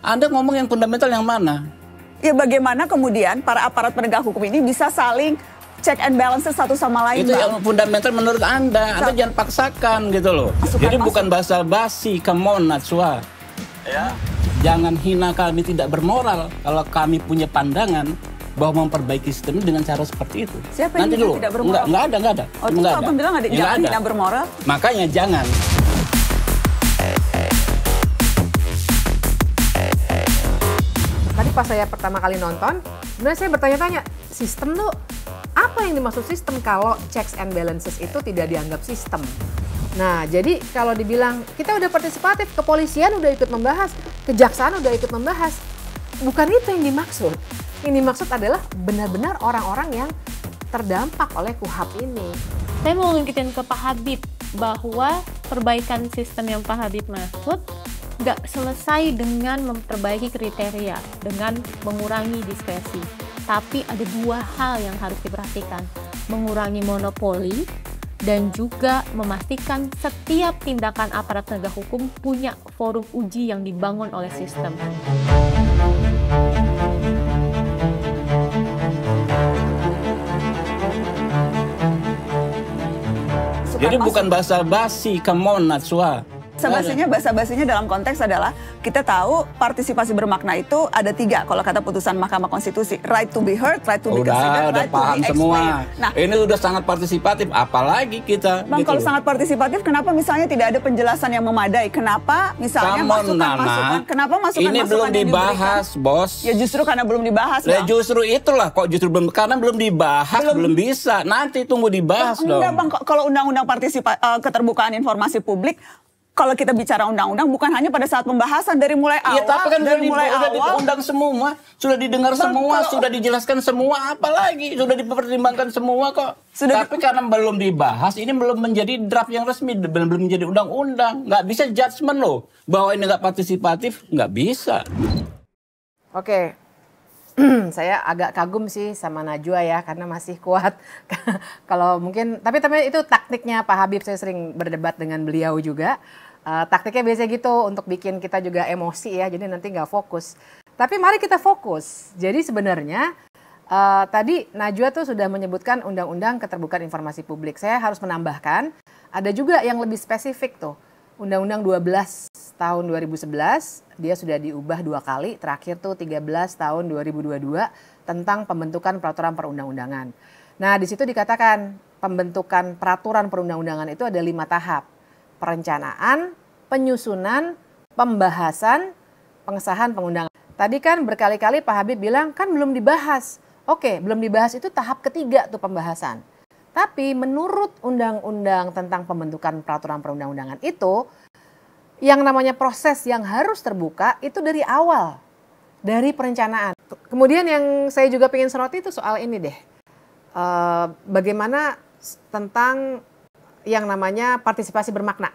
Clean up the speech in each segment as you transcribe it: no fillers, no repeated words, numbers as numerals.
Anda ngomong yang fundamental yang mana? Ya bagaimana kemudian para aparat penegak hukum ini bisa saling check and balances satu sama lain, Itu Bang? yang fundamental menurut Anda. Anda jangan paksakan gitu loh. Jadi bukan basa-basi, come on Najwa. Ya. Jangan hina kami tidak bermoral kalau kami punya pandangan bahwa memperbaiki sistem ini dengan cara seperti itu. Siapa yang tidak bermoral? Enggak ada. Oh, itu Abang bilang jangan hina bermoral? Makanya jangan. Tadi pas saya pertama kali nonton, sebenarnya saya bertanya-tanya, sistem tuh apa yang dimaksud sistem kalau checks and balances itu tidak dianggap sistem? Nah, jadi kalau dibilang kita udah partisipatif, kepolisian udah ikut membahas, kejaksaan udah ikut membahas, bukan itu yang dimaksud. Yang dimaksud adalah benar-benar orang-orang yang terdampak oleh KUHP ini. Saya mau ngikutin ke Pak Habib bahwa perbaikan sistem yang Pak Habib maksud nggak selesai dengan memperbaiki kriteria, dengan mengurangi diskresi. Tapi ada dua hal yang harus diperhatikan, mengurangi monopoli dan juga memastikan setiap tindakan aparat penegak hukum punya forum uji yang dibangun oleh sistem. Jadi bukan basa-basi, come on Najwa. Basa-basinya dalam konteks adalah kita tahu partisipasi bermakna itu ada 3 kalau kata putusan Mahkamah Konstitusi. Right to be heard, right to be considered, right to paham be semua. explained. Nah, ini udah sangat partisipatif, apalagi kita. Bang, gitu kalau sangat partisipatif, kenapa misalnya tidak ada penjelasan yang memadai? Kenapa misalnya masukan-masukan? Kenapa masukan-masukan ini belum dibahas, Bos. Ya justru karena belum dibahas. Ya justru itulah kok justru belum, karena belum dibahas, belum bisa. Nanti tunggu dibahas dong. Enggak, Bang, kalau undang-undang keterbukaan informasi publik, kalau kita bicara undang-undang bukan hanya pada saat pembahasan dari mulai awal. Ya tapi kan dari mulai sudah awal diundang semua, sudah didengar semua, sudah dijelaskan semua, apalagi sudah dipertimbangkan semua kok. Tapi karena belum dibahas, ini belum menjadi draft yang resmi, belum menjadi undang-undang. Nggak bisa judgement loh bahwa ini nggak partisipatif, nggak bisa. Oke. Saya agak kagum sih sama Najwa ya, karena masih kuat. Kalau mungkin, tapi itu taktiknya Pak Habib, saya sering berdebat dengan beliau juga. Taktiknya biasanya gitu untuk bikin kita juga emosi ya, jadi nanti nggak fokus. Tapi mari kita fokus. Jadi sebenarnya tadi Najwa tuh sudah menyebutkan Undang-Undang Keterbukaan Informasi Publik. Saya harus menambahkan, ada juga yang lebih spesifik tuh. Undang-Undang 12 tahun 2011, dia sudah diubah 2 kali, terakhir tuh 13 tahun 2022 tentang pembentukan peraturan perundang-undangan. Nah, di situ dikatakan pembentukan peraturan perundang-undangan itu ada 5 tahap. Perencanaan, penyusunan, pembahasan, pengesahan pengundangan. Tadi kan berkali-kali Pak Habib bilang kan belum dibahas. Oke, belum dibahas itu tahap ketiga tuh pembahasan. Tapi menurut undang-undang tentang pembentukan peraturan perundang-undangan itu, yang namanya proses yang harus terbuka itu dari awal, dari perencanaan. Kemudian yang saya juga pengen soroti itu soal ini deh. Bagaimana tentang yang namanya partisipasi bermakna.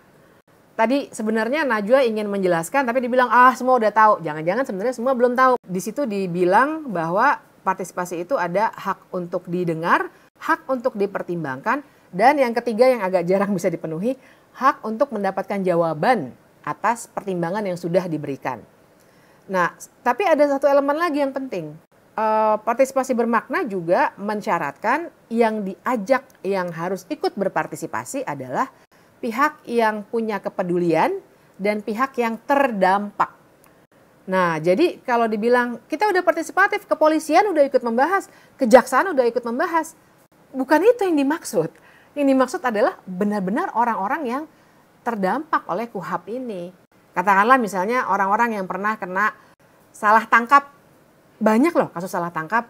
Tadi sebenarnya Najwa ingin menjelaskan, tapi dibilang semua udah tahu. Jangan-jangan sebenarnya semua belum tahu. Di situ dibilang bahwa partisipasi itu ada hak untuk didengar, hak untuk dipertimbangkan, dan yang ketiga yang agak jarang bisa dipenuhi, hak untuk mendapatkan jawaban atas pertimbangan yang sudah diberikan. Nah, tapi ada satu elemen lagi yang penting. Partisipasi bermakna juga mensyaratkan yang diajak, yang harus ikut berpartisipasi adalah pihak yang punya kepedulian dan pihak yang terdampak. Nah, jadi kalau dibilang kita udah partisipatif, kepolisian udah ikut membahas, kejaksaan udah ikut membahas, bukan itu yang dimaksud. Yang dimaksud adalah benar-benar orang-orang yang terdampak oleh KUHP ini. Katakanlah misalnya orang-orang yang pernah kena salah tangkap, banyak loh kasus salah tangkap.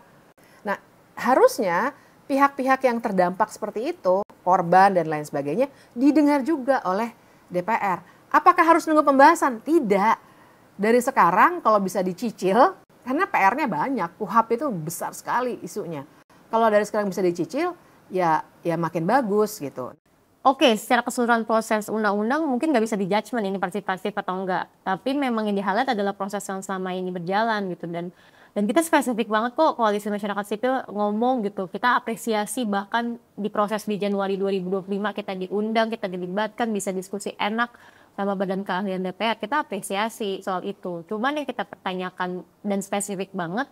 Nah, harusnya pihak-pihak yang terdampak seperti itu, korban dan lain sebagainya, didengar juga oleh DPR. Apakah harus nunggu pembahasan? Tidak. Dari sekarang kalau bisa dicicil, karena PR-nya banyak, KUHP itu besar sekali isunya. Kalau dari sekarang bisa dicicil, ya makin bagus gitu. Oke, secara keseluruhan proses undang-undang mungkin nggak bisa di-judgment ini partisipatif atau enggak. Tapi memang yang di-highlight adalah proses yang selama ini berjalan gitu. Dan kita spesifik banget kok Koalisi Masyarakat Sipil ngomong gitu. Kita apresiasi bahkan di proses di Januari 2025 kita diundang, kita dilibatkan, bisa diskusi enak. sama Badan Keahlian DPR, kita apresiasi soal itu. Cuman yang kita pertanyakan dan spesifik banget,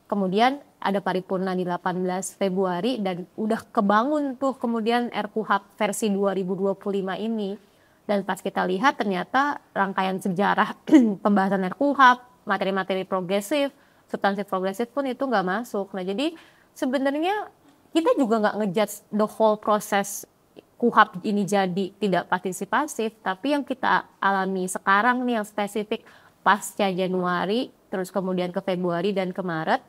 kemudian ada paripurna di 18 Februari dan udah kebangun tuh kemudian RKUHP versi 2025 ini. Dan pas kita lihat ternyata rangkaian sejarah pembahasan RKUHP, materi-materi progresif, substansi progresif pun itu nggak masuk. Nah jadi sebenarnya kita juga nggak ngejudge the whole proses KUHP ini jadi tidak partisipasif, tapi yang kita alami sekarang nih yang spesifik pasca Januari, terus kemudian ke Februari dan ke Maret,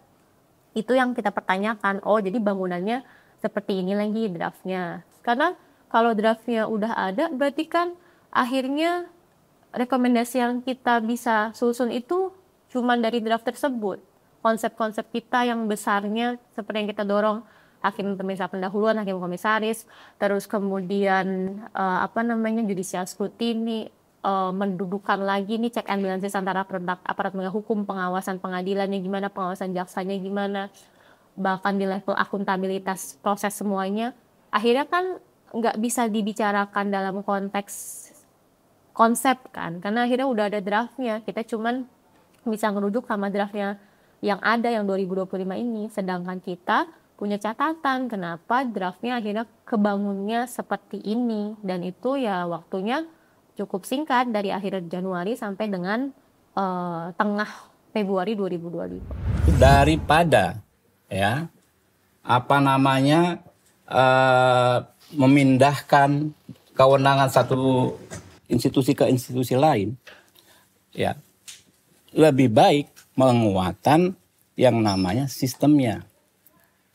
itu yang kita pertanyakan, oh jadi bangunannya seperti ini lagi draftnya. Karena kalau draftnya udah ada, berarti kan akhirnya rekomendasi yang kita bisa susun itu cuma dari draft tersebut. Konsep-konsep kita yang besarnya seperti yang kita dorong, hakim pemeriksa pendahuluan, hakim komisaris, terus kemudian judicial scrutiny, mendudukan lagi nih check and balances antara aparat penegak hukum, pengawasan pengadilannya gimana, pengawasan jaksanya gimana, bahkan di level akuntabilitas proses semuanya, akhirnya kan nggak bisa dibicarakan dalam konteks konsep kan, karena akhirnya udah ada draftnya, kita cuman bisa ngerujuk sama draftnya yang ada yang 2025 ini, sedangkan kita punya catatan kenapa draftnya akhirnya kebangunnya seperti ini, dan itu ya waktunya cukup singkat dari akhir Januari sampai dengan tengah Februari 2025. Daripada ya memindahkan kewenangan satu institusi ke institusi lain, ya lebih baik penguatan yang namanya sistemnya.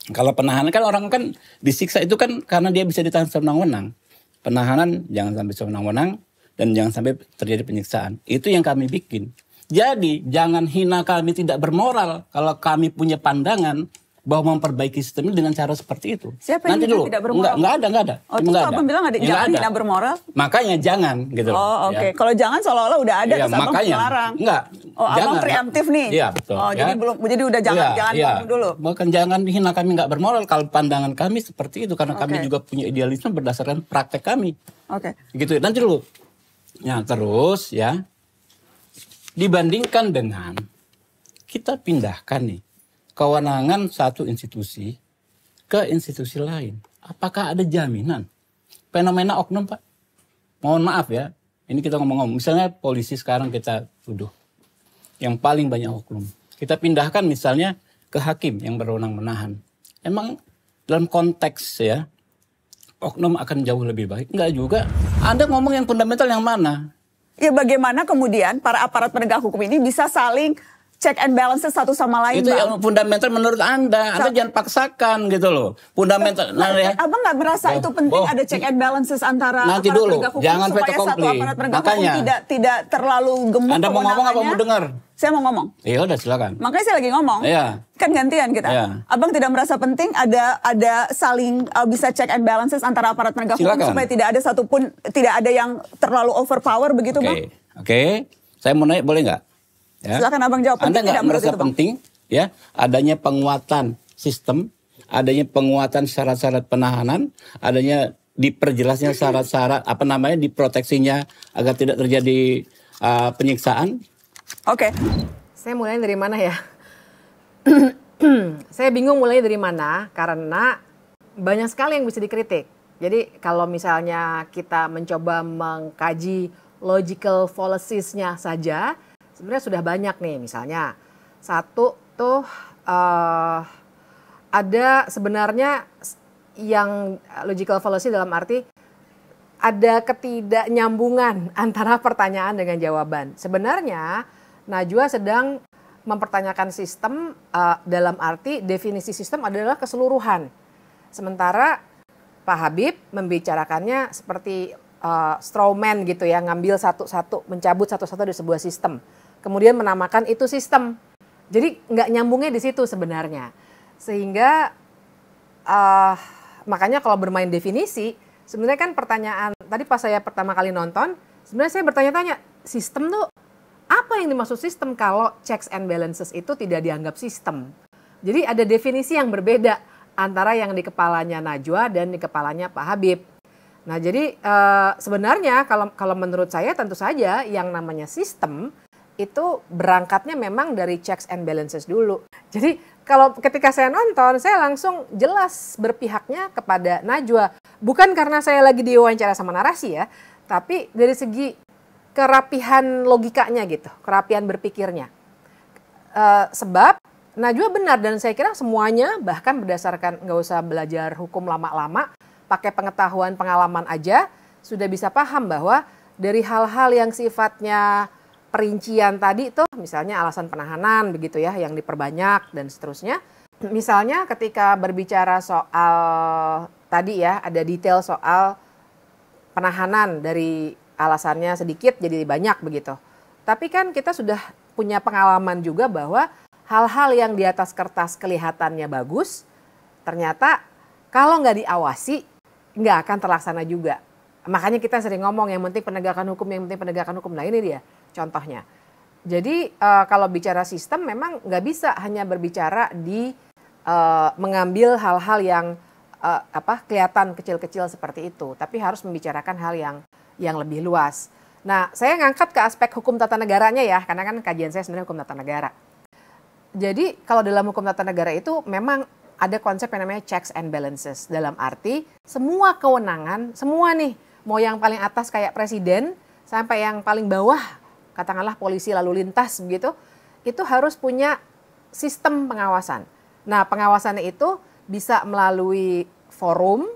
Kalau penahanan kan orang kan disiksa itu kan karena dia bisa ditahan sewenang-wenang. Penahanan jangan sampai sewenang-wenang dan jangan sampai terjadi penyiksaan. Itu yang kami bikin. Jadi jangan hina kami tidak bermoral kalau kami punya pandangan bahwa memperbaiki sistem ini dengan cara seperti itu. Siapa yang tidak bermoral? Enggak ada. Oh, itu Abang bilang jangan hina bermoral? Makanya jangan gitu loh. Oh, oke. Kalau jangan seolah-olah udah ada, terus Abang melarang. Enggak. Oh, Abang preemptif nih. Iya, betul. Oh, jadi udah jangan ngomong dulu. Bukan jangan hina kami enggak bermoral kalau pandangan kami seperti itu karena kami juga punya idealisme berdasarkan praktek kami. Oke. Gitu. Nanti dulu. Ya, terus ya. Dibandingkan dengan kita pindahkan nih kewenangan satu institusi ke institusi lain. Apakah ada jaminan? Fenomena oknum, Pak. Mohon maaf ya, ini kita ngomong-ngomong. Misalnya polisi sekarang kita tuduh. Yang paling banyak oknum. Kita pindahkan misalnya ke hakim yang berwenang menahan. Emang dalam konteks ya, oknum akan jauh lebih baik? Enggak juga. Anda ngomong yang fundamental yang mana? Ya bagaimana kemudian para aparat penegak hukum ini bisa saling check and balances satu sama lain, itu Bang. Yang fundamental menurut Anda. Anda jangan paksakan gitu loh. Fundamental. Abang nggak merasa itu penting ada check and balances antara nanti aparat dulu, penegak hukum jangan supaya satu aparat penegak hukum tidak terlalu gemuk. Anda mau ngomong apa mau dengar? Saya mau ngomong. Ya udah silakan. Makanya saya lagi ngomong. Iya. Kan gantian kita. Iya. Abang tidak merasa penting ada saling bisa check and balances antara aparat penegak hukum supaya tidak ada satupun, tidak ada yang terlalu overpower begitu, Bang? Oke. Saya mau nanya, boleh nggak? Ya. Silakan Abang jawab. Anda nggak merasa penting ya adanya penguatan sistem, adanya penguatan syarat-syarat penahanan, adanya diperjelasnya syarat-syarat diproteksinya agar tidak terjadi penyiksaan? Oke. Saya mulai dari mana ya? Saya bingung mulai dari mana karena banyak sekali yang bisa dikritik. Jadi kalau misalnya kita mencoba mengkaji logical fallacies-nya saja, sebenarnya sudah banyak nih. Misalnya satu tuh ada sebenarnya yang logical fallacy dalam arti ada ketidaknyambungan antara pertanyaan dengan jawaban. Sebenarnya Najwa sedang mempertanyakan sistem dalam arti definisi sistem adalah keseluruhan. Sementara Pak Habib membicarakannya seperti straw man gitu ya, ngambil satu-satu, mencabut satu-satu dari sebuah sistem. Kemudian menamakan itu sistem. Jadi nggak nyambungnya di situ sebenarnya. Sehingga makanya kalau bermain definisi, sebenarnya kan pertanyaan, tadi pas saya pertama kali nonton, sebenarnya saya bertanya-tanya, sistem tuh apa yang dimaksud sistem kalau checks and balances itu tidak dianggap sistem. Jadi ada definisi yang berbeda antara yang di kepalanya Najwa dan di kepalanya Pak Habib. Nah, jadi sebenarnya kalau menurut saya tentu saja yang namanya sistem itu berangkatnya memang dari checks and balances dulu. Jadi kalau ketika saya nonton, saya langsung jelas berpihaknya kepada Najwa. Bukan karena saya lagi diwawancara sama narasi ya, tapi dari segi kerapihan logikanya gitu, kerapihan berpikirnya. Sebab Najwa benar dan saya kira semuanya bahkan berdasarkan nggak usah belajar hukum lama-lama, pakai pengetahuan pengalaman aja sudah bisa paham bahwa dari hal-hal yang sifatnya perincian tadi tuh misalnya alasan penahanan begitu ya yang diperbanyak dan seterusnya. Misalnya ketika berbicara soal tadi ya ada detail soal penahanan dari alasannya sedikit jadi banyak begitu. Tapi kan kita sudah punya pengalaman juga bahwa hal-hal yang di atas kertas kelihatannya bagus ternyata kalau nggak diawasi nggak akan terlaksana juga. Makanya kita sering ngomong yang penting penegakan hukum, yang penting penegakan hukum. Nah ini dia contohnya. Jadi kalau bicara sistem memang nggak bisa hanya berbicara di mengambil hal-hal yang kelihatan kecil-kecil seperti itu, tapi harus membicarakan hal yang lebih luas. Nah, saya ngangkat ke aspek hukum tata negaranya ya, karena kan kajian saya sebenarnya hukum tata negara. Jadi kalau dalam hukum tata negara itu memang ada konsep yang namanya checks and balances. Dalam arti semua kewenangan, semua nih, mau yang paling atas kayak presiden sampai yang paling bawah, katakanlah polisi lalu lintas begitu, itu harus punya sistem pengawasan. Nah, pengawasannya itu bisa melalui forum,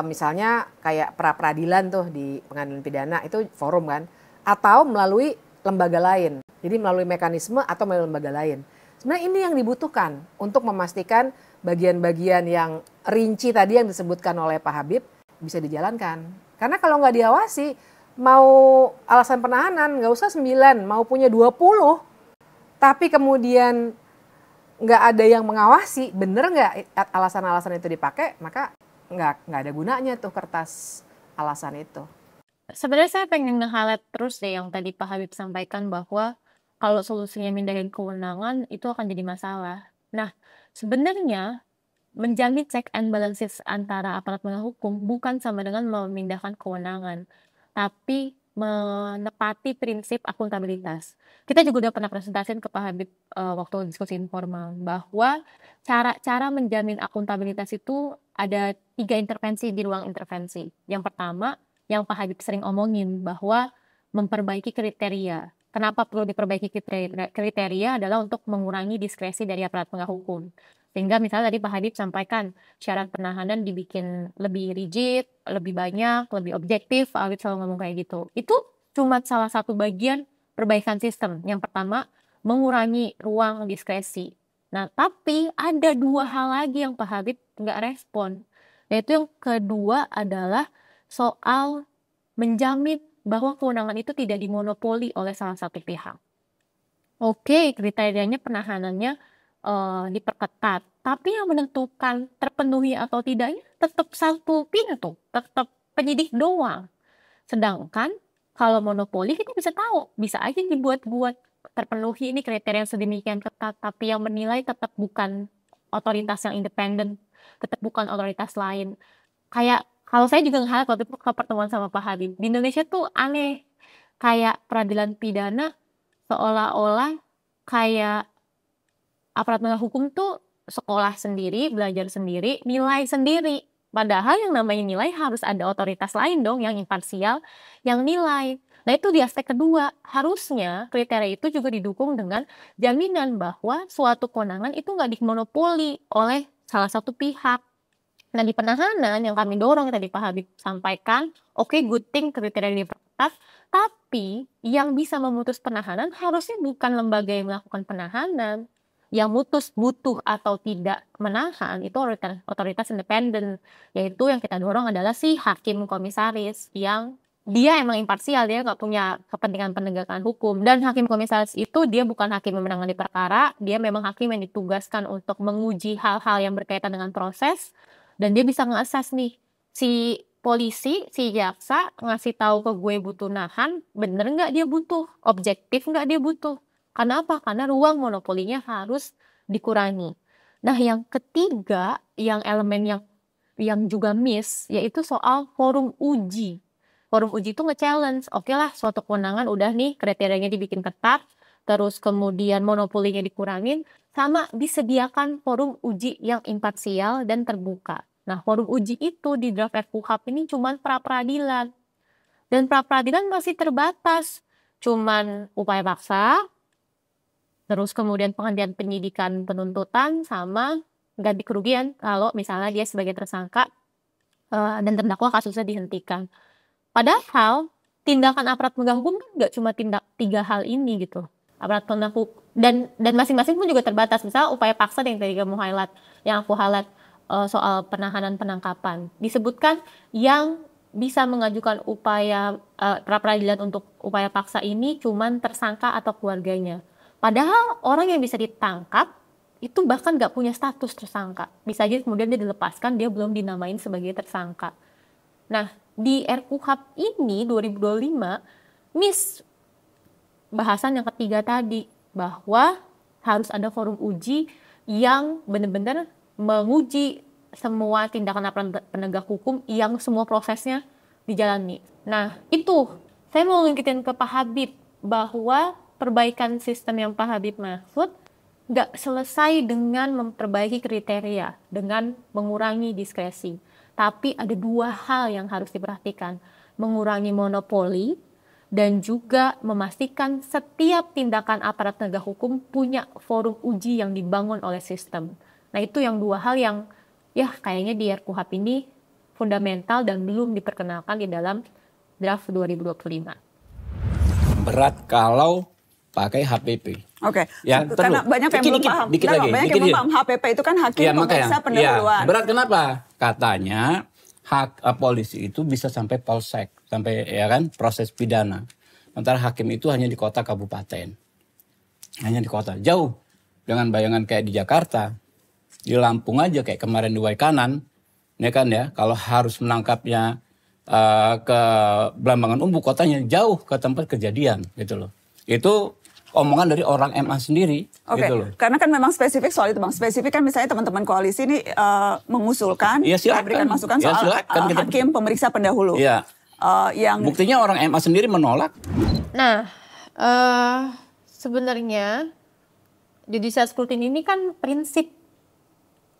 misalnya kayak pra-peradilan tuh di pengadilan pidana itu forum kan, atau melalui lembaga lain. Jadi melalui mekanisme atau melalui lembaga lain. Sebenarnya ini yang dibutuhkan untuk memastikan bagian-bagian yang rinci tadi yang disebutkan oleh Pak Habib bisa dijalankan. Karena kalau nggak diawasi, mau alasan penahanan nggak usah 9, mau punya 20, tapi kemudian nggak ada yang mengawasi, bener nggak alasan-alasan itu dipakai, maka nggak ada gunanya tuh kertas alasan itu. Sebenarnya saya pengen nge-highlight terus deh yang tadi Pak Habib sampaikan bahwa kalau solusinya mindahin kewenangan itu akan jadi masalah. Nah, sebenarnya menjamin check and balances antara aparat penegak hukum bukan sama dengan memindahkan kewenangan, tapi menepati prinsip akuntabilitas. Kita juga udah pernah presentasiin ke Pak Habib waktu diskusi informal bahwa cara-cara menjamin akuntabilitas itu ada 3 intervensi di ruang intervensi. Yang pertama, yang Pak Habib sering omongin bahwa memperbaiki kriteria. Kenapa perlu diperbaiki kriteria adalah untuk mengurangi diskresi dari aparat penegak hukum. Sehingga misalnya tadi Pak Habib sampaikan syarat penahanan dibikin lebih rigid, lebih banyak, lebih objektif. Pak Habib selalu ngomong kayak gitu. Itu cuma salah satu bagian perbaikan sistem. Yang pertama, mengurangi ruang diskresi. Nah, tapi ada 2 hal lagi yang Pak Habib nggak respon. Yaitu yang kedua adalah soal menjamin bahwa kewenangan itu tidak dimonopoli oleh salah satu pihak. Oke, kriterianya penahanannya diperketat, tapi yang menentukan terpenuhi atau tidaknya tetap satu pintu, tetap penyidik doang. Sedangkan kalau monopoli kita bisa tahu, bisa aja dibuat-buat terpenuhi ini kriteria yang sedemikian ketat, tapi yang menilai tetap bukan otoritas yang independen, tetap bukan otoritas lain. Kayak kalau saya juga ngelihat waktu itu ke pertemuan sama Pak Habib, di Indonesia tuh aneh, kayak peradilan pidana seolah-olah kayak aparat penegak hukum tuh sekolah sendiri, belajar sendiri, nilai sendiri. Padahal yang namanya nilai harus ada otoritas lain dong yang imparsial, yang nilai. Nah itu di aspek kedua, harusnya kriteria itu juga didukung dengan jaminan bahwa suatu kewenangan itu nggak dimonopoli oleh salah satu pihak. Nah di penahanan yang kami dorong tadi Pak Habib sampaikan, oke, good thing kriteria diperketat, tapi yang bisa memutus penahanan harusnya bukan lembaga yang melakukan penahanan. Yang mutus butuh atau tidak menahan itu otoritas independen, yaitu yang kita dorong adalah si hakim komisaris yang dia emang imparsial, dia nggak punya kepentingan penegakan hukum. Dan hakim komisaris itu dia bukan hakim yang menangani perkara, dia memang hakim yang ditugaskan untuk menguji hal-hal yang berkaitan dengan proses, dan dia bisa nge-assess nih si polisi, si jaksa ngasih tahu ke gue butuh nahan, bener nggak dia butuh, objektif nggak dia butuh. Karena apa? Karena ruang monopolinya harus dikurangi. Nah yang ketiga, yang elemen yang yang juga miss, yaitu soal forum uji. Forum uji itu nge-challenge, oke lah suatu kewenangan udah nih kriterianya dibikin ketat, terus kemudian monopolinya dikurangin, sama disediakan forum uji yang imparsial dan terbuka. Nah, forum uji itu di draft RKUHP ini cuman pra-peradilan. Dan pra-peradilan masih terbatas. Cuman upaya paksa, terus kemudian penghentian penyidikan penuntutan, sama ganti kerugian kalau misalnya dia sebagai tersangka dan terdakwa kasusnya dihentikan. Padahal tindakan aparat penegak hukum kan nggak cuma tindak 3 hal ini gitu. Aparat penegak hukum dan masing-masing pun juga terbatas. Misalnya upaya paksa yang tadi kamu highlight, yang aku highlight soal penahanan penangkapan. Disebutkan yang bisa mengajukan upaya pra-peradilan untuk upaya paksa ini cuman tersangka atau keluarganya. Padahal orang yang bisa ditangkap itu bahkan nggak punya status tersangka. Bisa aja kemudian dia dilepaskan, dia belum dinamain sebagai tersangka. Nah, di RKUHP ini 2025 miss bahasan yang ketiga tadi, bahwa harus ada forum uji yang benar-benar menguji semua tindakan aparat penegak hukum yang semua prosesnya dijalani. Nah, itu saya mau ngikutin ke Pak Habib bahwa perbaikan sistem yang Pak Habib maksud nggak selesai dengan memperbaiki kriteria, dengan mengurangi diskresi. Tapi ada 2 hal yang harus diperhatikan, mengurangi monopoli dan juga memastikan setiap tindakan aparat penegak hukum punya forum uji yang dibangun oleh sistem. Nah, itu yang 2 hal yang ya kayaknya di RKUHP ini fundamental dan belum diperkenalkan di dalam draft 2025. Berat kalau pakai HPP. Oke, Ya, karena banyak yang belum paham. Dikit lagi. Banyak yang belum paham HPP itu kan hakim pemeriksa pendahuluan. Berat kenapa? Katanya polisi itu bisa sampai polsek, sampai ya kan proses pidana. Sementara hakim itu hanya di kota kabupaten. Hanya di kota. Jauh dengan bayangan kayak di Jakarta. Di Lampung aja kayak kemarin di Waikanan, ya kan ya, kalau harus menangkapnya ke Blambangan Umbu kotanya jauh ke tempat kejadian gitu loh. Itu omongan dari orang MA sendiri. Oke, gitu loh. Karena kan memang spesifik soal itu Bang. Spesifik kan misalnya teman-teman koalisi ini mengusulkan, memberikan masukan soal hakim pemeriksa pendahulu. Iya. Yang buktinya orang MA sendiri menolak. Nah, sebenarnya judicial scrutiny ini kan prinsip.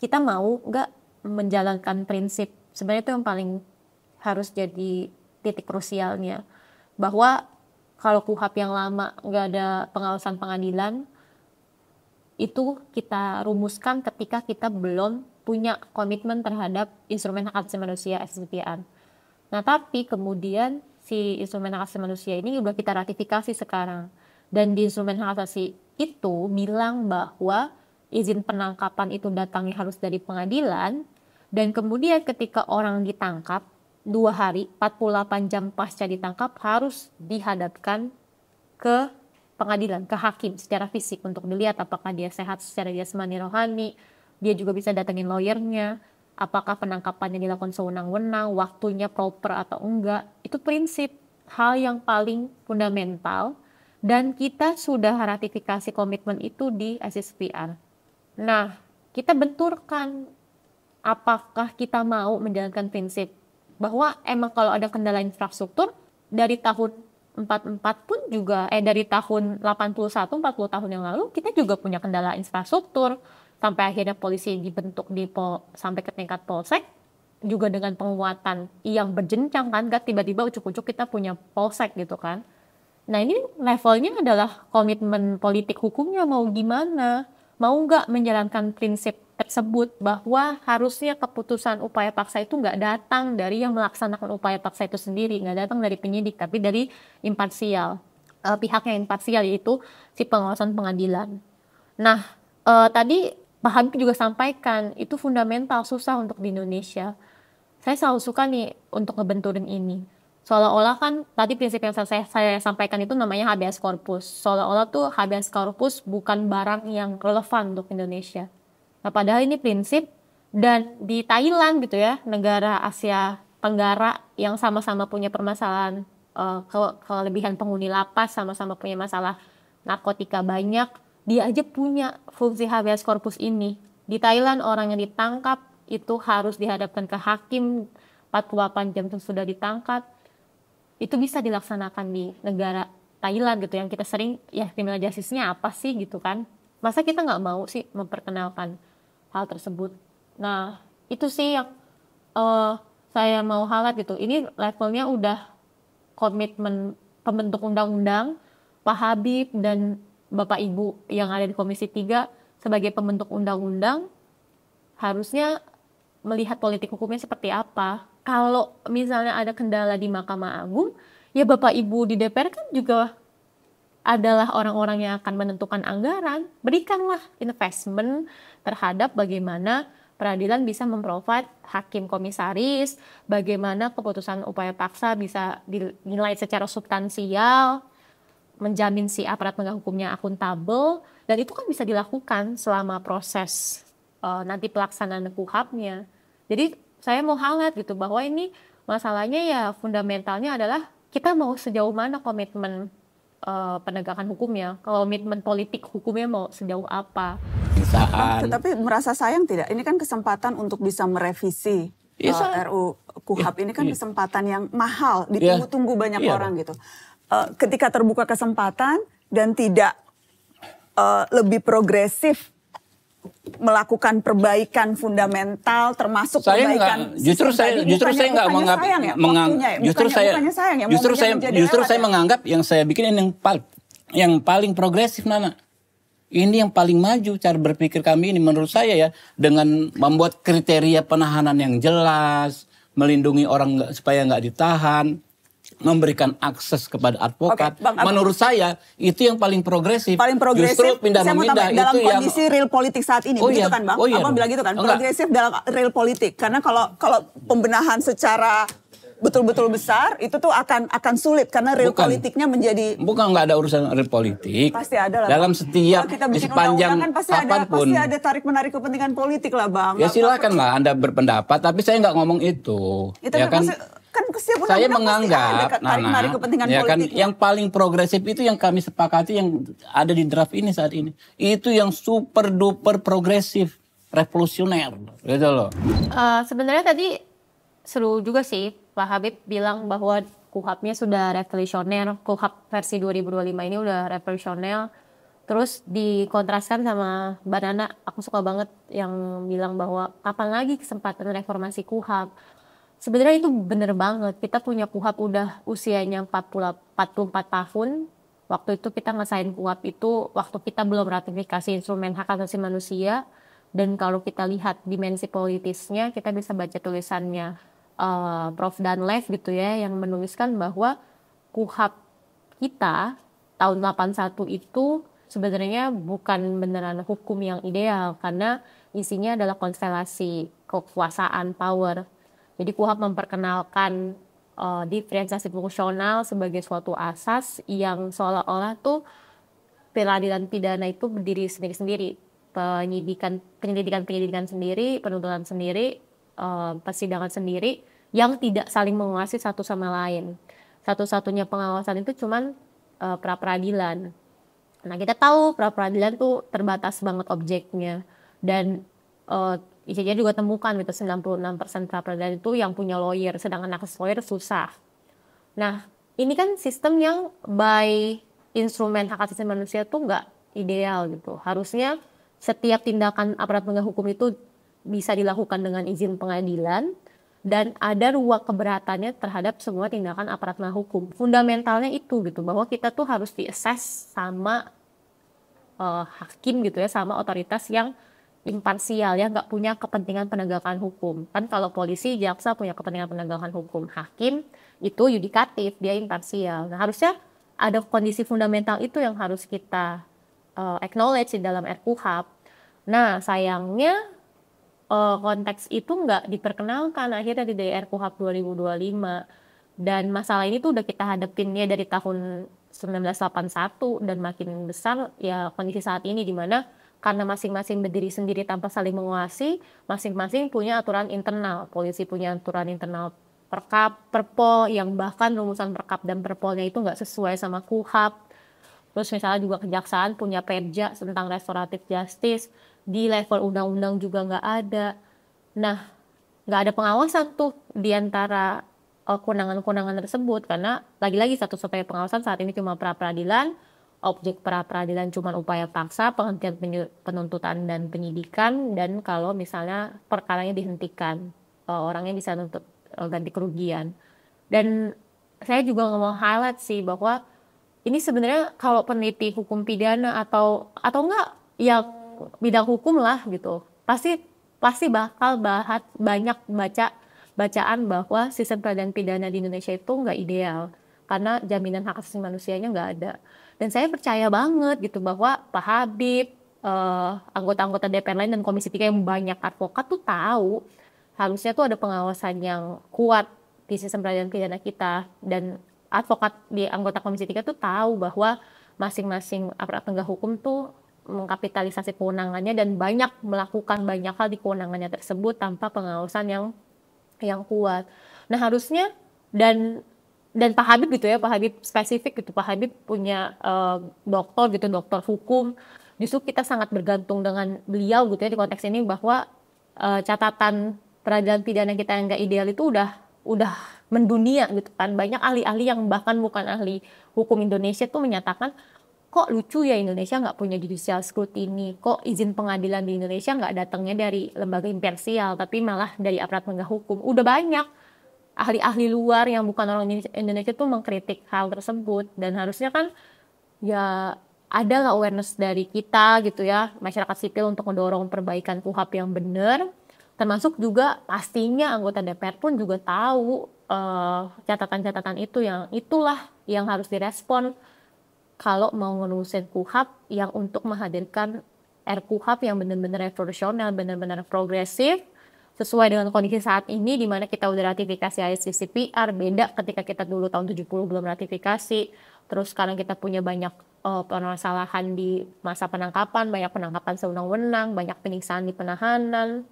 Kita mau nggak menjalankan prinsip, sebenarnya itu yang paling harus jadi titik krusialnya. Bahwa kalau KUHP yang lama nggak ada pengawasan pengadilan, itu kita rumuskan ketika kita belum punya komitmen terhadap instrumen hak asasi manusia SSPN. Nah, tapi kemudian si instrumen hak asasi manusia ini udah kita ratifikasi sekarang. Dan di instrumen hak asasi itu bilang bahwa izin penangkapan itu datangnya harus dari pengadilan, dan kemudian ketika orang ditangkap 2 hari, 48 jam pasca ditangkap harus dihadapkan ke pengadilan, ke hakim secara fisik untuk dilihat apakah dia sehat secara jasmani rohani, dia juga bisa datengin lawyernya, apakah penangkapannya dilakukan sewenang-wenang, waktunya proper atau enggak. Itu prinsip hal yang paling fundamental dan kita sudah ratifikasi komitmen itu di SSPR. Nah, kita benturkan apakah kita mau menjalankan prinsip bahwa emang kalau ada kendala infrastruktur dari tahun 44 pun juga dari tahun 81 40 tahun yang lalu kita juga punya kendala infrastruktur sampai akhirnya polisi dibentuk sampai ke tingkat polsek juga dengan penguatan yang berjenjang kan, gak tiba-tiba ucuk-ucuk kita punya polsek gitu kan. Nah, ini levelnya adalah komitmen politik hukumnya mau gimana. Mau nggak menjalankan prinsip tersebut bahwa harusnya keputusan upaya paksa itu nggak datang dari yang melaksanakan upaya paksa itu sendiri, nggak datang dari penyidik, tapi dari imparsial, pihak yang imparsial yaitu si pengawasan pengadilan. Nah, tadi Pak Habib juga sampaikan itu fundamental susah untuk di Indonesia. Saya selalu suka nih untuk ngebenturin ini. Seolah-olah kan tadi prinsip yang saya sampaikan itu namanya habeas corpus. Seolah-olah tuh habeas corpus bukan barang yang relevan untuk Indonesia. Nah, padahal ini prinsip dan di Thailand gitu ya, negara Asia Tenggara yang sama-sama punya permasalahan kelebihan penghuni lapas, sama-sama punya masalah narkotika banyak, dia aja punya fungsi habeas corpus ini. Di Thailand orang yang ditangkap itu harus dihadapkan ke hakim 48 jam sudah ditangkap, itu bisa dilaksanakan di negara Thailand gitu, yang kita sering ya criminal justice-nya apa sih gitu kan. Masa kita nggak mau sih memperkenalkan hal tersebut. Nah itu sih yang saya mau highlight gitu. Ini levelnya udah komitmen pembentuk undang-undang, Pak Habib dan Bapak Ibu yang ada di Komisi 3 sebagai pembentuk undang-undang harusnya melihat politik hukumnya seperti apa. Kalau misalnya ada kendala di Mahkamah Agung, ya Bapak Ibu di DPR kan juga adalah orang-orang yang akan menentukan anggaran. Berikanlah investment terhadap bagaimana peradilan bisa memprovide hakim komisaris, bagaimana keputusan upaya paksa bisa dinilai secara substansial, menjamin si aparat penegak hukumnya akuntabel, dan itu kan bisa dilakukan selama proses nanti pelaksanaan KUHAP-nya. Jadi saya mau highlight gitu bahwa ini masalahnya ya fundamentalnya adalah kita mau sejauh mana komitmen penegakan hukumnya, kalau komitmen politik hukumnya mau sejauh apa. Tetapi merasa sayang tidak? Ini kan kesempatan untuk bisa merevisi RU KUHAP, ini kan kesempatan yang mahal, ditunggu-tunggu banyak orang gitu. Ketika terbuka kesempatan dan tidak lebih progresif melakukan perbaikan fundamental termasuk perbaikan justru saya nggak justru saya menganggap yang saya bikin ini yang paling progresif, Nana. Ini yang paling maju cara berpikir kami ini menurut saya ya, dengan membuat kriteria penahanan yang jelas, melindungi orang supaya nggak ditahan, memberikan akses kepada advokat. Menurut saya itu yang paling progresif. Justru pindah-memindah itu dalam kondisi real politik saat ini, begitu kan Bang? Abang bilang gitu kan, progresif dalam real politik. Karena kalau pembenahan secara betul-betul besar itu tuh akan sulit karena real politiknya menjadi nggak ada urusan real politik. Pasti ada lah. Dalam setiap di sepanjang kan pasti ada tarik menarik kepentingan politik lah Bang. Ya silakan lah Anda berpendapat, tapi saya nggak ngomong itu. Ya kan? Saya menganggap ya kan, yang paling progresif itu yang kami sepakati yang ada di draft ini saat ini. Itu yang super duper progresif, revolusioner gitu loh. Sebenarnya tadi seru juga sih Pak Habib bilang bahwa KUHAP-nya sudah revolusioner, KUHAP versi 2025 ini udah revolusioner. Terus dikontraskan sama Mbak Nana, aku suka banget yang bilang bahwa kapan lagi kesempatan reformasi KUHAP. Sebenarnya itu bener banget, kita punya KUHAP udah usianya 44 tahun. Waktu itu kita ngesain KUHAP itu waktu kita belum ratifikasi instrumen hak asasi manusia. Dan kalau kita lihat dimensi politisnya, kita bisa baca tulisannya Prof. Danlev gitu ya, yang menuliskan bahwa KUHAP kita tahun 81 itu sebenarnya bukan beneran hukum yang ideal karena isinya adalah konstelasi kekuasaan power. Jadi KUHAP memperkenalkan diferensiasi fungsional sebagai suatu asas yang seolah-olah tuh peradilan pidana itu berdiri sendiri-sendiri, penyelidikan sendiri, penuntutan sendiri, persidangan sendiri yang tidak saling mengawasi satu sama lain. Satu-satunya pengawasan itu cuman pra-peradilan. Nah kita tahu pra-peradilan tuh terbatas banget objeknya dan ICJ juga temukan gitu 96% pra-peradilan itu yang punya lawyer, sedangkan akses lawyer susah. Nah ini kan sistem yang by instrumen hak asasi manusia tuh nggak ideal gitu. Harusnya setiap tindakan aparat penegak hukum itu bisa dilakukan dengan izin pengadilan dan ada ruang keberatannya terhadap semua tindakan aparat penegak hukum. Fundamentalnya itu gitu, bahwa kita tuh harus di-assess sama hakim gitu ya, sama otoritas yang imparsial ya, nggak punya kepentingan penegakan hukum. Kan kalau polisi, jaksa punya kepentingan penegakan hukum, hakim itu yudikatif, dia imparsial. Nah harusnya ada kondisi fundamental itu yang harus kita acknowledge di dalam RKUHAP. Nah sayangnya konteks itu nggak diperkenalkan akhirnya di RKUHAP 2025. Dan masalah ini tuh udah kita hadapinnya dari tahun 1981 dan makin besar ya kondisi saat ini, di mana karena masing-masing berdiri sendiri tanpa saling mengawasi, masing-masing punya aturan internal. Polisi punya aturan internal Perkap, Perpol, yang bahkan rumusan Perkap dan Perpolnya itu nggak sesuai sama KUHAP. Terus misalnya juga kejaksaan punya perja tentang restoratif justice, di level undang-undang juga nggak ada. Nah, nggak ada pengawasan tuh di antara kewenangan-kewenangan tersebut, karena lagi-lagi satu-satunya pengawasan saat ini cuma pra-peradilan, objek pra-peradilan cuma upaya paksa, penghentian penuntutan dan penyidikan, dan kalau misalnya perkaranya dihentikan, orangnya bisa nuntut ganti kerugian. Dan saya juga mau highlight sih bahwa ini sebenarnya kalau peneliti hukum pidana atau enggak ya bidang hukum lah gitu, pasti bakal banyak bacaan bahwa sistem peradilan pidana di Indonesia itu nggak ideal karena jaminan hak asasi manusianya nggak ada. Dan saya percaya banget gitu bahwa Pak Habib, anggota-anggota DPR lain dan Komisi 3 yang banyak advokat tuh tahu harusnya tuh ada pengawasan yang kuat di sistem peradilan pidana kita, dan advokat di anggota Komisi 3 tuh tahu bahwa masing-masing aparat penegak hukum tuh mengkapitalisasi kewenangannya dan melakukan banyak hal di kewenangannya tersebut tanpa pengawasan yang kuat. Nah, harusnya dan Pak Habib gitu ya, Pak Habib spesifik gitu, Pak Habib punya doktor hukum. Justru kita sangat bergantung dengan beliau gitu ya di konteks ini, bahwa catatan peradilan pidana kita yang nggak ideal itu udah mendunia gitu kan. Banyak ahli-ahli yang bahkan bukan ahli hukum Indonesia tuh menyatakan, kok lucu ya Indonesia nggak punya judicial scrutiny, kok izin pengadilan di Indonesia nggak datangnya dari lembaga imparsial tapi malah dari aparat penegak hukum. Udah banyak ahli-ahli luar yang bukan orang Indonesia tuh mengkritik hal tersebut, dan harusnya kan ya ada awareness dari kita gitu ya, masyarakat sipil, untuk mendorong perbaikan KUHAP yang benar, termasuk juga pastinya anggota DPR pun juga tahu catatan-catatan itu, yang itulah yang harus direspon kalau mau ngelurusin KUHAP yang untuk menghadirkan RKUHAP yang benar-benar revolusional, benar-benar progresif, sesuai dengan kondisi saat ini di mana kita udah ratifikasi ICCPR, beda ketika kita dulu tahun 70 belum ratifikasi. Terus sekarang kita punya banyak permasalahan di masa penangkapan, banyak penangkapan sewenang-wenang, banyak penyiksaan di penahanan,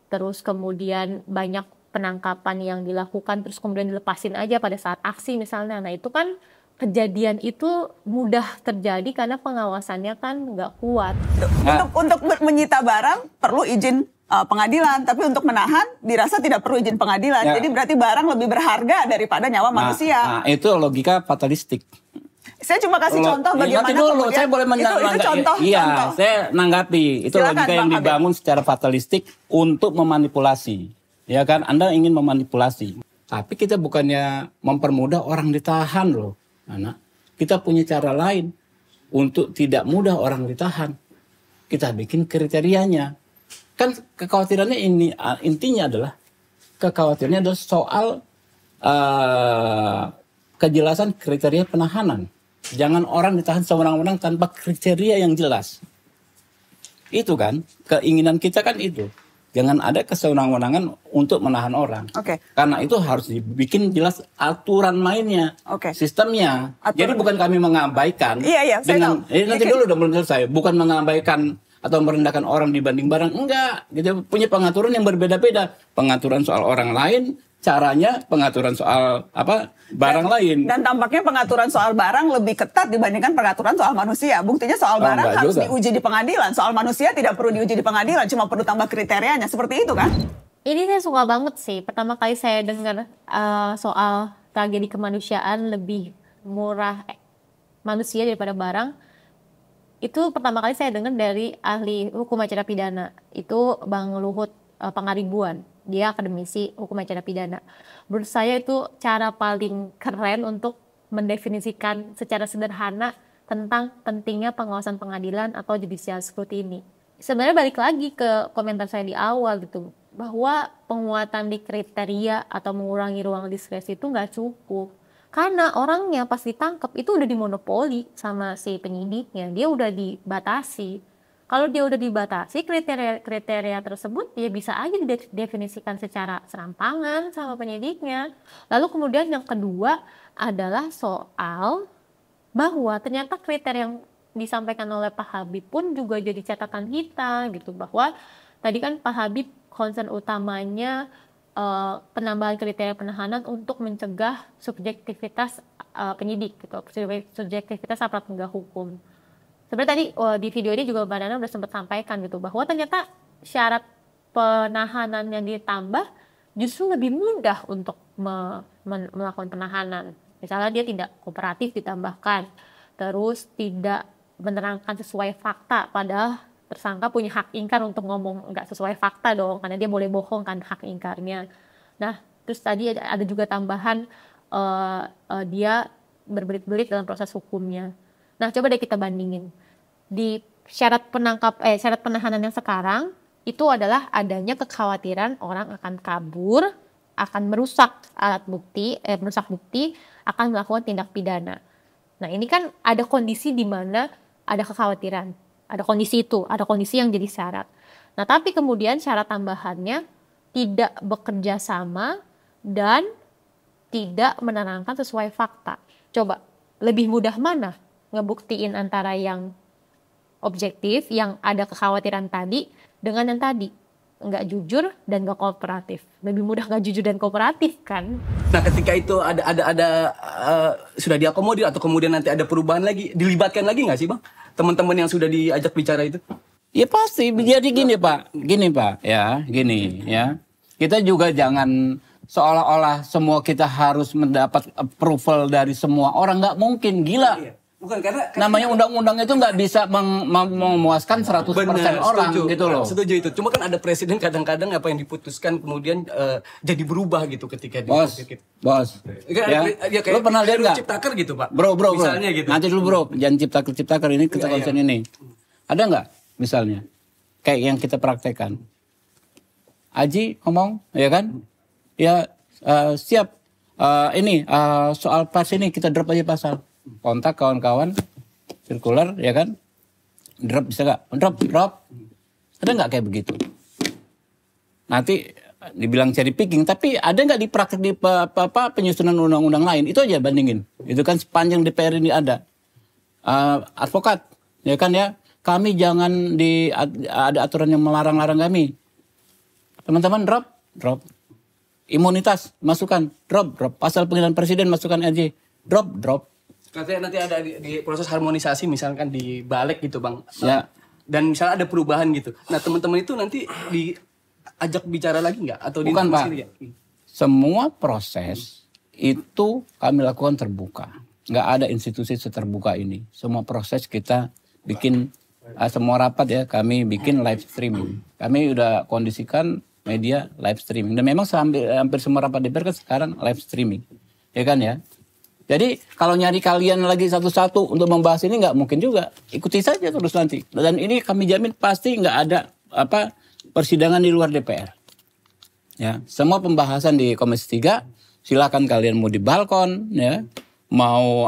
terus kemudian banyak penangkapan yang dilakukan terus kemudian dilepasin aja pada saat aksi misalnya. Nah, itu kan kejadian itu mudah terjadi karena pengawasannya kan nggak kuat. Untuk menyita barang perlu izin pengadilan, tapi untuk menahan dirasa tidak perlu izin pengadilan. Ya. Jadi berarti barang lebih berharga daripada nyawa manusia. Nah, itu logika fatalistik. Saya cuma kasih contoh bagaimana nanti dulu, saya boleh itu contoh. Iya, saya nanggapi. Itu silakan, logika yang dibangun secara fatalistik untuk memanipulasi. Ya kan, Anda ingin memanipulasi. Tapi kita bukannya mempermudah orang ditahan loh. Anak, kita punya cara lain untuk tidak mudah orang ditahan. Kita bikin kriterianya. Kan kekhawatirannya ini, intinya adalah kekhawatirannya adalah soal kejelasan kriteria penahanan. Jangan orang ditahan sewenang-wenang tanpa kriteria yang jelas. Itu kan keinginan kita kan itu. Jangan ada kesewenang-wenangan untuk menahan orang. Oke. Karena itu harus dibikin jelas aturan mainnya, sistemnya. Jadi bukan kami mengabaikan. Iya, dengan nanti dulu udah belum selesai. Bukan mengabaikan atau merendahkan orang dibanding barang, enggak. Kita punya pengaturan yang berbeda-beda. Pengaturan soal orang lain, caranya pengaturan soal barang lain. Dan tampaknya pengaturan soal barang lebih ketat dibandingkan pengaturan soal manusia. Buktinya soal barang harus diuji di pengadilan. Soal manusia tidak perlu diuji di pengadilan, cuma perlu tambah kriterianya. Seperti itu kan? Ini saya suka banget sih. Pertama kali saya dengar soal tragedi kemanusiaan lebih murah manusia daripada barang. Itu pertama kali saya dengar dari ahli hukum acara pidana. Itu Bang Luhut Pangaribuan. Dia akademisi hukum acara pidana. Menurut saya itu cara paling keren untuk mendefinisikan secara sederhana tentang pentingnya pengawasan pengadilan atau judicial scrutiny. Sebenarnya balik lagi ke komentar saya di awal gitu, bahwa penguatan di kriteria atau mengurangi ruang diskresi itu nggak cukup. Karena orangnya pas ditangkap itu udah dimonopoli sama si penyidiknya, dia udah dibatasi. Kalau dia udah dibatasi kriteria tersebut, dia bisa aja didefinisikan secara serampangan sama penyidiknya. Lalu kemudian yang kedua adalah soal bahwa ternyata kriteria yang disampaikan oleh Pak Habib pun juga jadi catatan kita gitu, bahwa tadi kan Pak Habib concern utamanya penambahan kriteria penahanan untuk mencegah subjektivitas penyidik gitu, subjektivitas aparat penegak hukum. Sebenarnya tadi di video ini juga Mbak Nana udah sempat sampaikan gitu, bahwa ternyata syarat penahanan yang ditambah, justru lebih mudah untuk melakukan penahanan. Misalnya dia tidak kooperatif ditambahkan, terus tidak menerangkan sesuai fakta, padahal tersangka punya hak ingkar untuk ngomong nggak sesuai fakta dong, karena dia boleh bohong kan hak ingkarnya. Nah, terus tadi ada juga tambahan dia berbelit-belit dalam proses hukumnya. Nah, coba deh kita bandingin. Di syarat penahanan yang sekarang itu adalah adanya kekhawatiran orang akan kabur, akan merusak alat bukti, merusak bukti, akan melakukan tindak pidana. Nah, ini kan ada kondisi di mana ada kekhawatiran, ada kondisi itu, ada kondisi yang jadi syarat. Nah, tapi kemudian syarat tambahannya tidak bekerja sama dan tidak menerangkan sesuai fakta. Coba, lebih mudah mana ngebuktiin antara yang objektif, yang ada kekhawatiran tadi, dengan yang tadi nggak jujur dan nggak kooperatif. Lebih mudah nggak jujur dan kooperatif kan? Nah, ketika itu ada sudah diakomodir atau kemudian nanti ada perubahan lagi, dilibatkan lagi nggak sih Bang teman-teman yang sudah diajak bicara itu? Ya pasti. Jadi gini Pak, ya gini ya. Kita juga jangan seolah-olah semua kita harus mendapat approval dari semua orang, nggak mungkin, gila. Iya. Bukan karena namanya undang-undang itu nggak bisa memuaskan 100% orang gitu loh. Setuju itu. Cuma kan ada presiden kadang-kadang apa yang diputuskan kemudian jadi berubah gitu ketika Bos. Ya, lo pernah lihat nggak? Ciptaker gitu Pak. Bro. Misalnya gitu. Nanti dulu bro, jangan ciptaker ini kita konsen ini. Ada nggak misalnya kayak yang kita praktekkan? Aji ngomong, ya kan? Ya siap. Soal pas ini kita drop aja pasal. Kontak kawan-kawan, sirkular, ya kan? Drop bisa nggak? Drop. Ada nggak kayak begitu? Nanti dibilang cherry picking, tapi ada nggak di praktek di penyusunan undang-undang lain? Itu aja bandingin. Itu kan sepanjang DPR ini ada. Advokat, ya kan ya? Kami jangan ada aturan yang melarang-larang kami. Teman-teman drop. Imunitas masukkan, drop. Pasal penghinaan presiden masukkan aja, drop. Katanya nanti ada di proses harmonisasi misalkan di balik gitu Bang. Ya. Dan misalnya ada perubahan gitu. Nah teman-teman itu nanti diajak bicara lagi nggak? Atau bukan Pak. Ya? Semua proses itu kami lakukan terbuka. Nggak ada institusi seterbuka ini. Semua proses kita bikin, semua rapat ya kami bikin live streaming. Kami udah kondisikan media live streaming. Dan memang hampir semua rapat DPR kan sekarang live streaming. Ya kan ya? Jadi kalau nyari kalian lagi satu-satu untuk membahas ini nggak mungkin juga. Ikuti saja terus nanti. Dan ini kami jamin pasti nggak ada persidangan di luar DPR. Ya, semua pembahasan di Komisi 3 silakan kalian mau di balkon ya, mau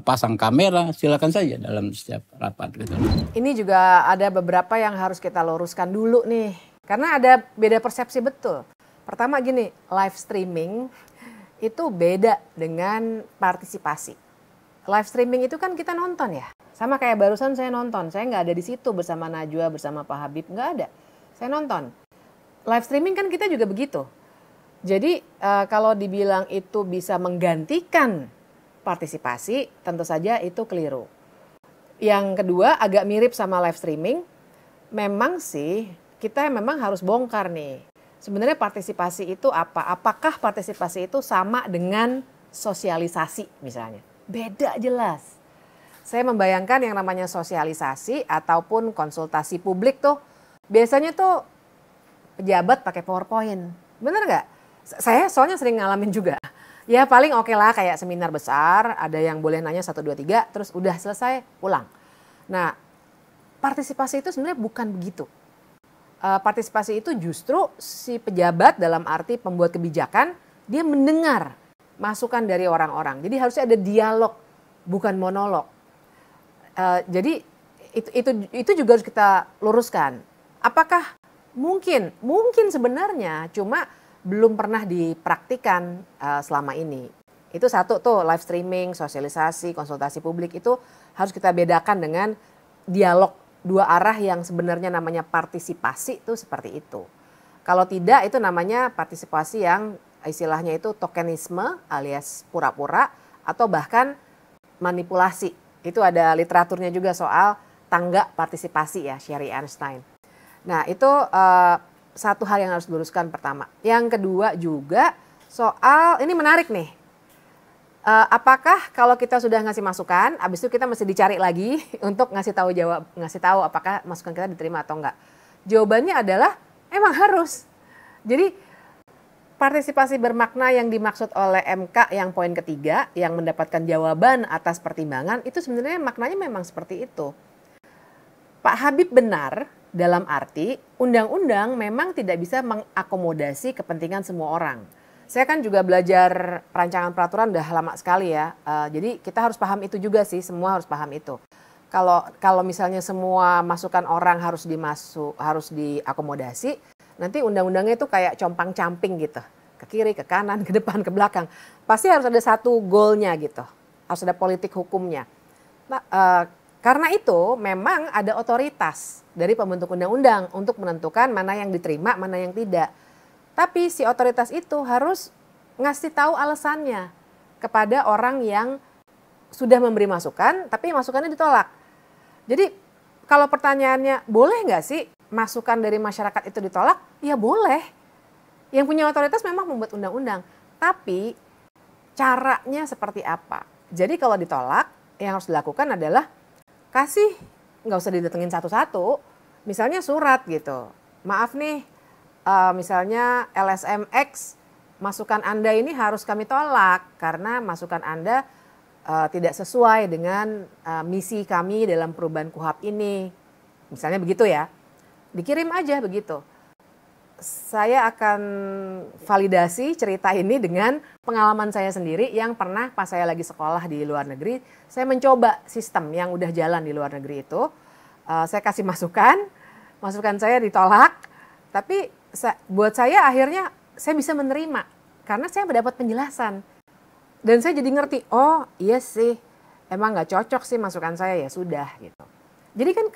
pasang kamera, silakan saja dalam setiap rapat gitu. Ini juga ada beberapa yang harus kita luruskan dulu nih. Karena ada beda persepsi betul. Pertama gini, live streaming itu beda dengan partisipasi. Live streaming itu kan kita nonton ya. Sama kayak barusan saya nonton. Saya nggak ada di situ bersama Najwa, bersama Pak Habib. Nggak ada. Saya nonton. Live streaming kan kita juga begitu. Jadi kalau dibilang itu bisa menggantikan partisipasi, tentu saja itu keliru. Yang kedua agak mirip sama live streaming. Memang sih kita memang harus bongkar nih. Sebenarnya partisipasi itu apa? Apakah partisipasi itu sama dengan sosialisasi misalnya? Beda jelas. Saya membayangkan yang namanya sosialisasi ataupun konsultasi publik tuh biasanya tuh pejabat pakai PowerPoint. Bener nggak? Saya soalnya sering ngalamin juga. Ya paling oke lah kayak seminar besar, ada yang boleh nanya 1, 2, 3, terus udah selesai pulang. Nah partisipasi itu sebenarnya bukan begitu. Partisipasi itu justru si pejabat dalam arti pembuat kebijakan, dia mendengar masukan dari orang-orang. Jadi harusnya ada dialog, bukan monolog. Jadi itu juga harus kita luruskan. Apakah mungkin sebenarnya cuma belum pernah dipraktikan selama ini. Itu satu tuh live streaming, sosialisasi, konsultasi publik itu harus kita bedakan dengan dialog dua arah yang sebenarnya namanya partisipasi itu seperti itu. Kalau tidak itu namanya partisipasi yang istilahnya itu tokenisme alias pura-pura atau bahkan manipulasi. Itu ada literaturnya juga soal tangga partisipasi ya, Sherry Einstein. Nah itu satu hal yang harus diluruskan pertama. Yang kedua juga soal, ini menarik nih. Apakah kalau kita sudah ngasih masukan, abis itu kita mesti dicari lagi untuk ngasih tahu apakah masukan kita diterima atau enggak? Jawabannya adalah emang harus. Jadi partisipasi bermakna yang dimaksud oleh MK yang poin ketiga, yang mendapatkan jawaban atas pertimbangan, itu sebenarnya maknanya memang seperti itu. Pak Habib benar dalam arti undang-undang memang tidak bisa mengakomodasi kepentingan semua orang. Saya kan juga belajar rancangan peraturan udah lama sekali ya. Jadi kita harus paham itu juga sih, semua harus paham itu. Kalau misalnya semua masukan orang harus diakomodasi, nanti undang-undangnya itu kayak compang-camping gitu. Ke kiri, ke kanan, ke depan, ke belakang. Pasti harus ada satu goalnya gitu. Harus ada politik hukumnya. Nah, karena itu memang ada otoritas dari pembentuk undang-undang untuk menentukan mana yang diterima, mana yang tidak. Tapi si otoritas itu harus ngasih tahu alasannya kepada orang yang sudah memberi masukan, tapi masukannya ditolak. Jadi kalau pertanyaannya boleh nggak sih masukan dari masyarakat itu ditolak? Ya boleh. Yang punya otoritas memang membuat undang-undang. Tapi caranya seperti apa? Jadi kalau ditolak, yang harus dilakukan adalah kasih, nggak usah didatengin satu-satu. Misalnya surat gitu. Maaf nih, misalnya LSMX, masukan Anda ini harus kami tolak karena masukan Anda tidak sesuai dengan misi kami dalam perubahan KUHAP ini. Misalnya begitu ya. Dikirim aja begitu. Saya akan validasi cerita ini dengan pengalaman saya sendiri yang pernah pas saya lagi sekolah di luar negeri, saya mencoba sistem yang udah jalan di luar negeri itu. Saya kasih masukan saya ditolak, tapi buat saya akhirnya saya bisa menerima karena saya mendapat penjelasan dan saya jadi ngerti, oh iya sih emang nggak cocok sih masukan saya, ya sudah gitu. Jadi kan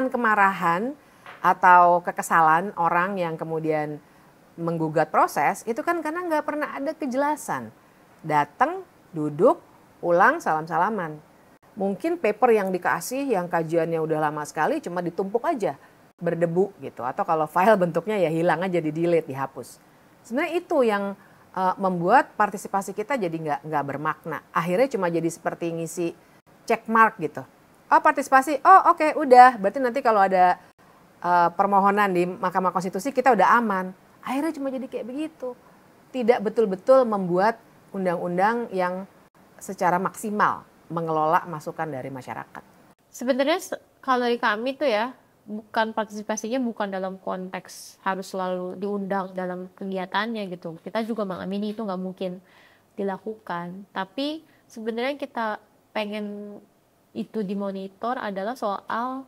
kemarahan atau kekesalan orang yang kemudian menggugat proses itu kan karena nggak pernah ada kejelasan. Datang, duduk, ulang, salam-salaman. Mungkin paper yang dikasih yang kajiannya udah lama sekali cuma ditumpuk aja, berdebu gitu. Atau kalau file bentuknya ya hilang aja, di delete, dihapus. Sebenarnya itu yang membuat partisipasi kita jadi nggak bermakna. Akhirnya cuma jadi seperti ngisi check mark gitu. Oh partisipasi, oh oke, udah. Berarti nanti kalau ada permohonan di Mahkamah Konstitusi kita udah aman. Akhirnya cuma jadi kayak begitu. Tidak betul-betul membuat undang-undang yang secara maksimal mengelola masukan dari masyarakat. Sebenarnya kalau dari kami tuh ya, bukan partisipasinya bukan dalam konteks harus selalu diundang dalam kegiatannya gitu. Kita juga mengamini itu nggak mungkin dilakukan. Tapi sebenarnya kita pengen itu dimonitor adalah soal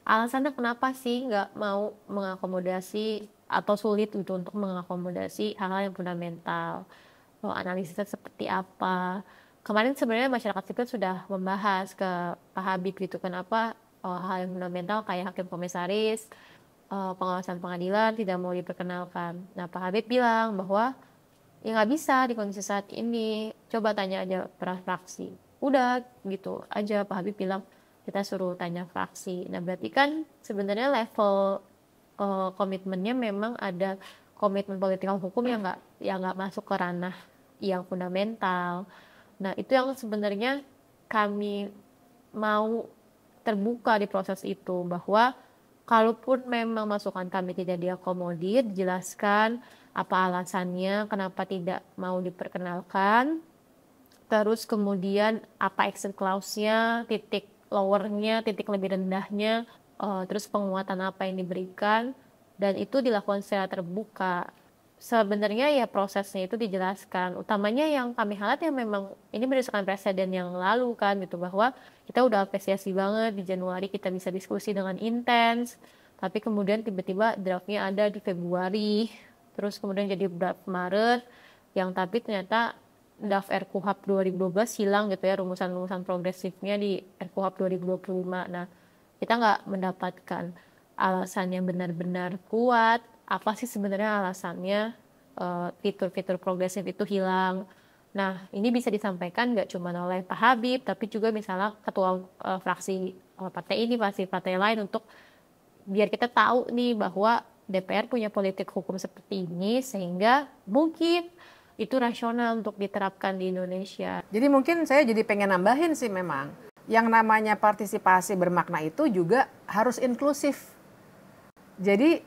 alasannya kenapa sih nggak mau mengakomodasi atau sulit gitu untuk mengakomodasi hal-hal yang fundamental. Analisisnya seperti apa. Kemarin sebenarnya masyarakat sipil sudah membahas ke Pak Habib gitu, kenapa hal yang fundamental kayak hakim komisaris, pengawasan pengadilan tidak mau diperkenalkan. Nah Pak Habib bilang bahwa ya nggak bisa di kondisi saat ini, coba tanya aja per fraksi. Udah gitu aja Pak Habib bilang, kita suruh tanya fraksi. Nah berarti kan sebenarnya level komitmennya memang ada komitmen politikal hukum yang nggak masuk ke ranah yang fundamental. Nah itu yang sebenarnya kami mau terbuka di proses itu, bahwa kalaupun memang masukan kami tidak diakomodir, dijelaskan apa alasannya, kenapa tidak mau diperkenalkan, terus kemudian apa exit clause-nya, titik lowernya, titik lebih rendahnya, terus penguatan apa yang diberikan, dan itu dilakukan secara terbuka. Sebenarnya ya prosesnya itu dijelaskan. Utamanya yang kami highlight yang memang ini berdasarkan presiden yang lalu kan gitu, bahwa kita udah apresiasi banget di Januari kita bisa diskusi dengan intens, tapi kemudian tiba-tiba draftnya ada di Februari, terus kemudian jadi draft Maret, yang tapi ternyata draft RKUHP 2012 hilang gitu ya, rumusan-rumusan progresifnya di RKUHP 2025. Nah, kita nggak mendapatkan alasan yang benar-benar kuat. Apa sih sebenarnya alasannya fitur-fitur progresif itu hilang? Nah, ini bisa disampaikan nggak cuma oleh Pak Habib, tapi juga misalnya ketua fraksi partai ini, partai lain, untuk biar kita tahu nih bahwa DPR punya politik hukum seperti ini, sehingga mungkin itu rasional untuk diterapkan di Indonesia. Jadi mungkin saya jadi pengen nambahin sih, memang yang namanya partisipasi bermakna itu juga harus inklusif. Jadi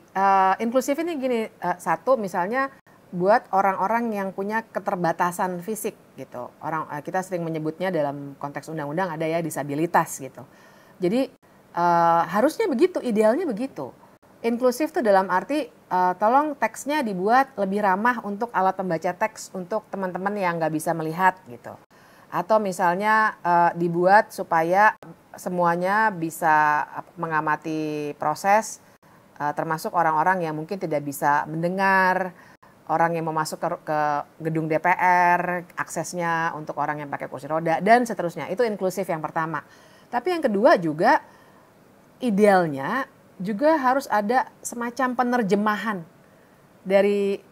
inklusif ini gini, satu misalnya buat orang-orang yang punya keterbatasan fisik gitu. Kita sering menyebutnya dalam konteks undang-undang ada ya disabilitas gitu. Jadi harusnya begitu, idealnya begitu. Inklusif itu dalam arti tolong teksnya dibuat lebih ramah untuk alat pembaca teks untuk teman-teman yang nggak bisa melihat gitu. Atau misalnya dibuat supaya semuanya bisa mengamati proses, termasuk orang-orang yang mungkin tidak bisa mendengar, orang yang mau masuk ke gedung DPR, aksesnya untuk orang yang pakai kursi roda, dan seterusnya. Itu inklusif yang pertama. Tapi yang kedua juga idealnya juga harus ada semacam penerjemahan dari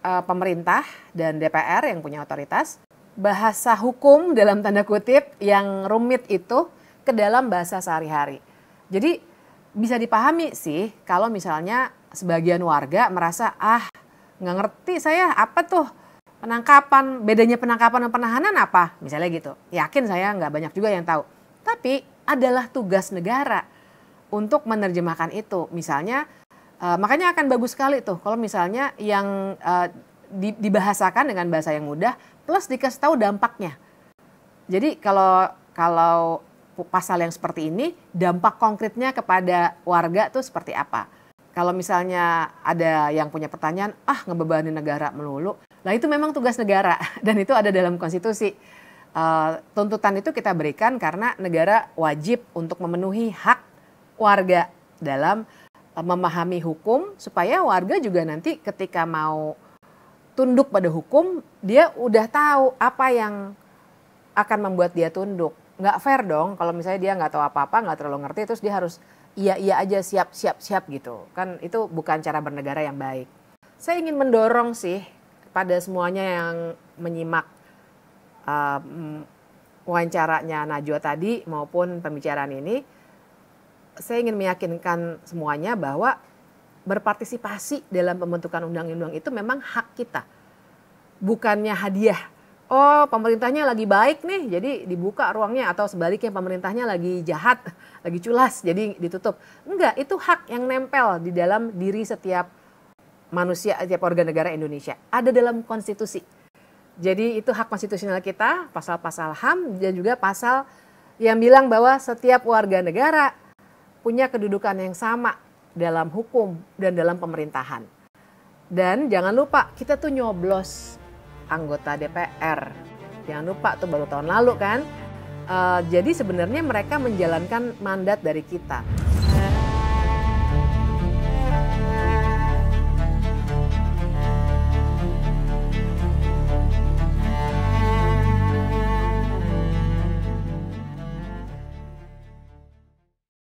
pemerintah dan DPR yang punya otoritas, bahasa hukum dalam tanda kutip yang rumit itu ke dalam bahasa sehari-hari. Jadi bisa dipahami sih kalau misalnya sebagian warga merasa nggak ngerti saya apa tuh penangkapan, bedanya penangkapan dan penahanan apa, misalnya gitu. Yakin saya nggak banyak juga yang tahu. Tapi adalah tugas negara untuk menerjemahkan itu. Misalnya, makanya akan bagus sekali tuh kalau misalnya yang dibahasakan dengan bahasa yang mudah, plus dikasih tahu dampaknya. Jadi kalau pasal yang seperti ini, dampak konkretnya kepada warga tuh seperti apa. Kalau misalnya ada yang punya pertanyaan, ngebebani negara melulu, nah itu memang tugas negara dan itu ada dalam konstitusi. Tuntutan itu kita berikan karena negara wajib untuk memenuhi hak warga dalam memahami hukum, supaya warga juga nanti ketika mau tunduk pada hukum, dia udah tahu apa yang akan membuat dia tunduk. Nggak fair dong kalau misalnya dia nggak tahu apa-apa, nggak terlalu ngerti, terus dia harus iya aja, siap gitu. Kan itu bukan cara bernegara yang baik. Saya ingin mendorong sih pada semuanya yang menyimak wawancaranya Najwa tadi maupun pembicaraan ini, saya ingin meyakinkan semuanya bahwa berpartisipasi dalam pembentukan undang-undang itu memang hak kita. Bukannya hadiah. Oh, pemerintahnya lagi baik nih, jadi dibuka ruangnya, atau sebaliknya pemerintahnya lagi jahat, lagi culas, jadi ditutup. Enggak, itu hak yang nempel di dalam diri setiap manusia, setiap warga negara Indonesia. Ada dalam konstitusi. Jadi itu hak konstitusional kita, pasal-pasal HAM, dan juga pasal yang bilang bahwa setiap warga negara punya kedudukan yang sama dalam hukum dan dalam pemerintahan. Dan jangan lupa kita tuh nyoblos anggota DPR. Jangan lupa tuh baru tahun lalu kan. Jadi sebenarnya mereka menjalankan mandat dari kita.